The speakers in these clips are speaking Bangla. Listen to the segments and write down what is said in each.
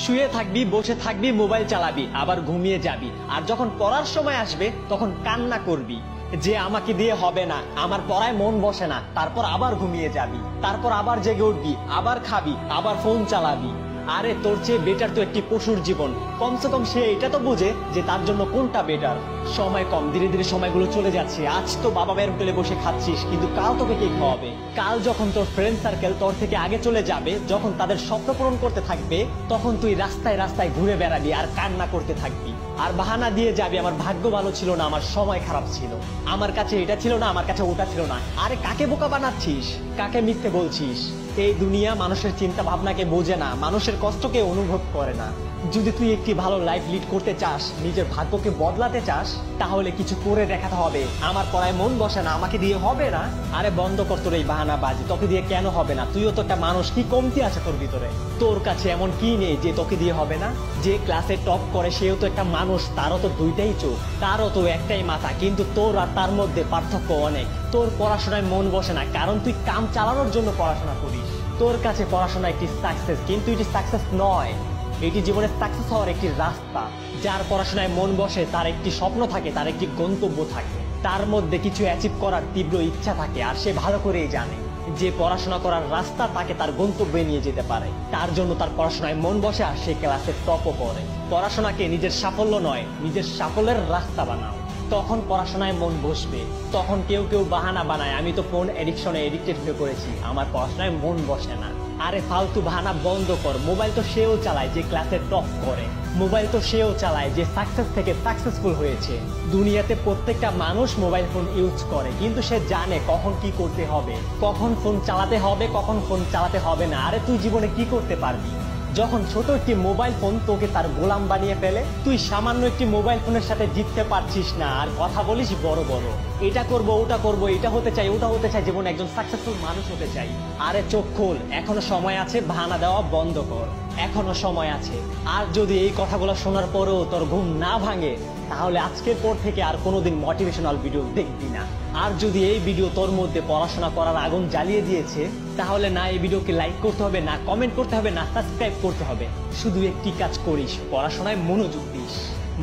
শুয়ে থাকবি, বসে থাকবি, মোবাইল চালাবি, আবার ঘুমিয়ে যাবি। আর যখন পড়ার সময় আসবে তখন কান্না করবি যে আমাকে দিয়ে হবে না, আমার পড়ায় মন বসে না। তারপর আবার ঘুমিয়ে যাবি, তারপর আবার জেগে উঠবি, আবার খাবি, আবার ফোন চালাবি। আরে তোর চেয়ে বেটার তো একটি পশুর জীবন। কমসে কম সে এটা তো বোঝে যে তার জন্য কোনটা বেটার। সময় কম, ধীরে ধীরে সময়গুলো চলে যাচ্ছে। আজ তো বাবা মায়ের হোটেলে বসে খাচ্ছিস, কিন্তু কাল তোকে কে খাওয়াবে? কাল যখন তোর ফ্রেন্ড সার্কেল তোর থেকে আগে চলে যাবে, যখন তাদের স্বপ্ন পূরণ করতে থাকবে, তখন তুই রাস্তায় রাস্তায় ঘুরে বেড়াবি আর কান্না করতে থাকবি। আর বাহানা দিয়ে যাবি আমার ভাগ্য ভালো ছিল না, আমার সময় খারাপ ছিল, আমার কাছে এটা ছিল না, আমার কাছে ওটা ছিল না। আরে কাকে বোকা বানাচ্ছিস? কাকে মিথ্যে বলছিস? এই দুনিয়া মানুষের চিন্তা ভাবনাকে বোঝে না, মানুষের কষ্টকে অনুভব করে না। যদি তুই একটি ভালো লাইফ লিড করতে চাস, নিজের ভাগ্যকে বদলাতে চাস, তাহলে কিছু করে দেখাতে হবে। আমার পড়ায় মন বসে না, আমাকে দিয়ে হবে না। আরে বন্ধ কর তোর এই বাহানা বাজি। তোকে দিয়ে কেন হবে না? তুইও তো একটা মানুষ, কি কমতি আছে তোর ভিতরে? তোর কাছে এমন কি নেই যে তোকে দিয়ে হবে না? যে ক্লাসে টপ করে সেও তো একটা মানুষ, তারও তো দুইটাই চোখ, তারও তো একটাই মাথা, কিন্তু তোর আর তার মধ্যে পার্থক্য অনেক। তোর পড়াশোনায় মন বসে না কারণ তুই কাম চালানোর জন্য পড়াশোনা করিস। তোর কাছে পড়াশোনা একটি সাকসেস, কিন্তু এটি সাকসেস নয়। এটি জীবনে সাকসেস হওয়ার একটি রাস্তা। যার পড়াশোনায় মন বসে তার একটি স্বপ্ন থাকে, তার একটি গন্তব্য থাকে, তার মধ্যে কিছু অ্যাচিভ করার তীব্র ইচ্ছা থাকে। আর সে ভালো করেই জানে যে পড়াশোনা করার রাস্তা তাকে তার গন্তব্যে নিয়ে যেতে পারে। তার জন্য তার পড়াশোনায় মন বসে আর সে ক্লাসে টপও করে। পড়াশোনাকে নিজের সাফল্য নয়, নিজের সাফল্যের রাস্তা বানাও, তখন পড়াশোনায় মন বসবে। তখন কেউ কেউ বাহানা বানায়, আমি তো ফোন এডিকশনে এডিক্টেড হয়ে পড়েছি, আমার পড়াশোনায় মন বসে না। আরে ফালতু বাহানা বন্ধ কর। মোবাইল তো সেও চালায় যে ক্লাসে টপ করে, মোবাইল তো সেও চালায় যে সাকসেস থেকে সাকসেসফুল হয়েছে। দুনিয়াতে প্রত্যেকটা মানুষ মোবাইল ফোন ইউজ করে, কিন্তু সে জানে কখন কি করতে হবে, কখন ফোন চালাতে হবে, কখন ফোন চালাতে হবে না। আরে তুই জীবনে কি করতে পারবি যখন ছোট একটি মোবাইল ফোন তোকে তার গোলাম বানিয়ে ফেলে? তুই সামান্য একটি মোবাইল ফোনের সাথে জিততে পারছিস না, আর কথা বলিস বড় বড়, এটা করব, ওটা করব, এটা হতে চাই, ওটা হতে চাই, জীবনে একজন সাকসেসফুল মানুষ হতে চাই। আরে চোখ খোল, এখনো সময় আছে, বাহানা দেওয়া বন্ধ কর, এখনো সময় আছে। আর যদি এই কথাগুলো শোনার পরেও তোর ঘুম না ভাঙে, তাহলে আজকের পর থেকে আর কোনোদিন মোটিভেশনাল ভিডিও দেখবি না। আর যদি এই ভিডিও তোর মধ্যে পড়াশোনা করার আগুন জ্বালিয়ে দিয়েছে, তাহলে না এই ভিডিওকে লাইক করতে হবে, না কমেন্ট করতে হবে, না সাবস্ক্রাইব করতে হবে। শুধু একটি কাজ করিস, পড়াশোনায় মনোযোগ দিস।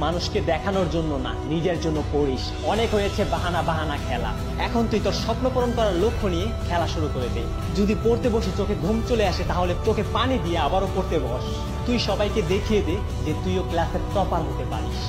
মানুষকে দেখানোর জন্য না, নিজের জন্য পড়িস। অনেক হয়েছে বাহানা বাহানা খেলা। এখন তুই তোর স্বপ্ন পূরণ করার লক্ষ্য নিয়ে খেলা শুরু করে দে। যদি পড়তে বসে চোখে ঘুম চলে আসে, তাহলে চোখে পানি দিয়ে আবারও পড়তে বস। তুই সবাইকে দেখিয়ে দে যে তুইও ক্লাসের টপার হতে পারিস।